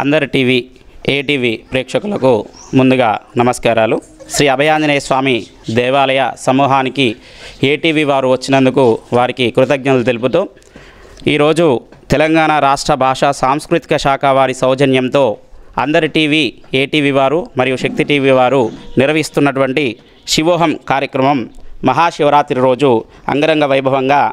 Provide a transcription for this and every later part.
అందరి TV ATV ప్రేక్షకులకు ముందుగా నమస్కారాలు. శ్రీ అభయాంజనేయ స్వామి దేవాలయ సమూహానికి ఏటీవీ వారు వచ్చినందుకు వారికి కృతజ్ఞతలు తెలుపుతూ ఈరోజు తెలంగాణ రాష్ట్ర భాషా సాంస్కృతిక శాఖ వారి సౌజన్యంతో అందరి టీవీ ఏటీవీ వారు మరియు శక్తి టీవీ వారు నిర్వహిస్తున్నటువంటి శివోహం కార్యక్రమం మహాశివరాత్రి రోజు అంగరంగ వైభవంగా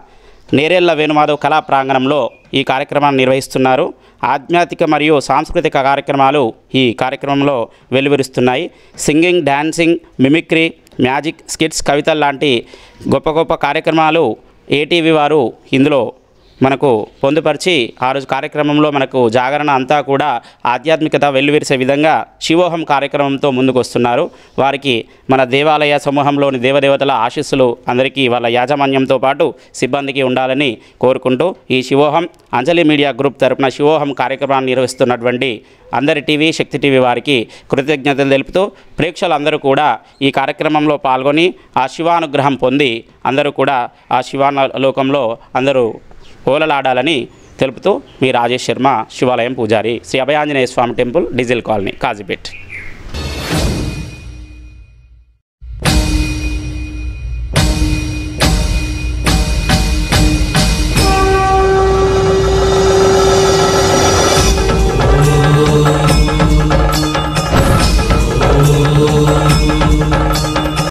నేరేళ్ల వేణుమాధవ్ కళా ప్రాంగణంలో ఈ కార్యక్రమాన్ని నిర్వహిస్తున్నారు. ఆధ్యాత్మిక మరియు సాంస్కృతిక కార్యక్రమాలు ఈ కార్యక్రమంలో వెలువరిస్తున్నాయి. Singing, dancing, mimicry, magic, skits, కవితలు లాంటి గొప్ప గొప్ప కార్యక్రమాలు ఏటీవీ వారు ఇందులో మనకు పొందుపరిచి ఆ రోజు కార్యక్రమంలో మనకు జాగరణ అంతా కూడా ఆధ్యాత్మికత వెల్లువిరిసే విధంగా శివోహం కార్యక్రమంతో ముందుకు వస్తున్నారు. వారికి మన దేవాలయ సమూహంలోని దేవదేవతల ఆశీస్సులు అందరికీ వాళ్ళ యాజమాన్యంతో పాటు సిబ్బందికి ఉండాలని కోరుకుంటూ ఈ శివోహం అంజలి మీడియా గ్రూప్ తరపున శివోహం కార్యక్రమాన్ని నిర్వహిస్తున్నటువంటి అందరి టీవీ శక్తి టీవీ వారికి కృతజ్ఞతలు తెలుపుతూ ప్రేక్షకులందరూ కూడా ఈ కార్యక్రమంలో పాల్గొని ఆ శివానుగ్రహం పొంది అందరూ కూడా ఆ శివాలోకంలో అందరూ ఓలలాడాలని తెలుపుతూ మీ రాజేష్ శర్మ, శివాలయం పూజారి, శ్రీ అభయాంజనేయ స్వామి టెంపుల్, డీజిల్ కాలనీ, కాజీపేట్.